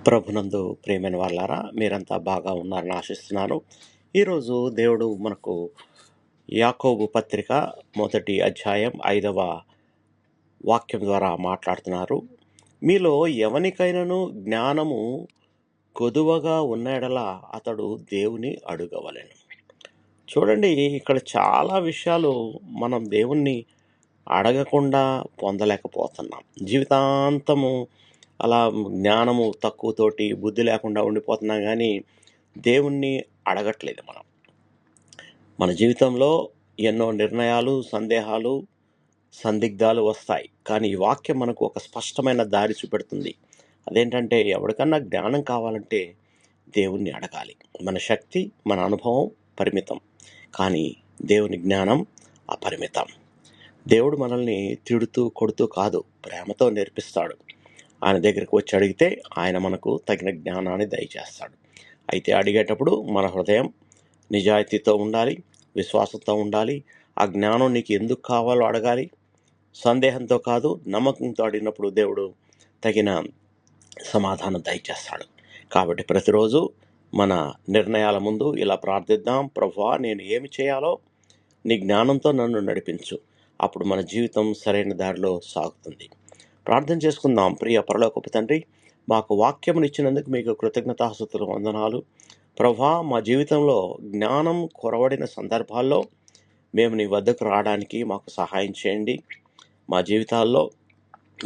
ప్రభునందు ప్రియమైన వాళ్ళారా, మీరంతా బాగా ఉన్నారని ఆశిస్తున్నాను. ఈరోజు దేవుడు మనకు యాకోబు పత్రిక మొదటి అధ్యాయం 5వ వాక్యం ద్వారా మాట్లాడుతున్నారు. మీలో ఎవనికైనాను జ్ఞానము కొదువగా ఉన్న యెడల అతడు దేవుని అడుగవలెను. చూడండి, ఇక్కడ చాలా విషయాలు మనం దేవుణ్ణి అడగకుండా పొందలేకపోతున్నాం. జీవితాంతము అలా జ్ఞానము తక్కువతోటి బుద్ధి లేకుండా ఉండిపోతున్నాం కానీ దేవుణ్ణి అడగట్లేదు మనం. మన జీవితంలో ఎన్నో నిర్ణయాలు, సందేహాలు, సందిగ్ధాలు వస్తాయి. కానీ ఈ వాక్యం మనకు ఒక స్పష్టమైన దారి చూపెడుతుంది. అదేంటంటే, ఎవరికన్నా జ్ఞానం కావాలంటే దేవుణ్ణి అడగాలి. మన శక్తి, మన అనుభవం పరిమితం, కానీ దేవుని జ్ఞానం అపరిమితం. దేవుడు మనల్ని తిడుతూ కొడుతూ కాదు, ప్రేమతో నేర్పిస్తాడు. ఆయన దగ్గరికి వచ్చి అడిగితే ఆయన మనకు తగిన జ్ఞానాన్ని దయచేస్తాడు. అయితే అడిగేటప్పుడు మన హృదయం నిజాయితీతో ఉండాలి, విశ్వాసంతో ఉండాలి. ఆ జ్ఞానం నీకు ఎందుకు కావాలో అడగాలి. సందేహంతో కాదు, నమ్మకంతో అడిగినప్పుడు దేవుడు తగిన సమాధానం దయచేస్తాడు. కాబట్టి ప్రతిరోజు మన నిర్ణయాల ముందు ఇలా ప్రార్థిద్దాం. ప్రభువా, నేను ఏమి చేయాలో నీ జ్ఞానంతో నన్ను నడిపించు. అప్పుడు మన జీవితం సరైన దారిలో సాగుతుంది. ప్రార్థన చేసుకుందాం. ప్రియ పరలోకపు తండ్రి, మాకు వాక్యమునిచ్చినందుకు మీకు కృతజ్ఞతాస్తుతులు, వందనాలు. ప్రభువా, మా జీవితంలో జ్ఞానం కొరవడిన సందర్భాల్లో మేము నీ వద్దకు రావడానికి మాకు సహాయం చేయండి. మా జీవితాల్లో,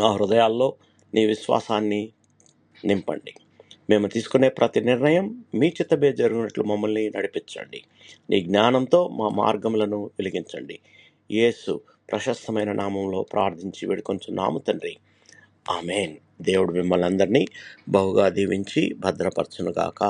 మా హృదయాల్లో నీ విశ్వాసాన్ని నింపండి. మేము తీసుకునే ప్రతి నిర్ణయం మీ చిత్తమే జరిగినట్లు మమ్మల్ని నడిపించండి. నీ జ్ఞానంతో మా మార్గములను వెలిగించండి. యేసు ప్రశస్తమైన నామంలో ప్రార్థించి వేడుకొంచున్నాము తండ్రి. ఆమేన్. దేవుడు మిమ్మల్ని అందరినీ బహుగా దీవించి భద్రపరచునుగాక.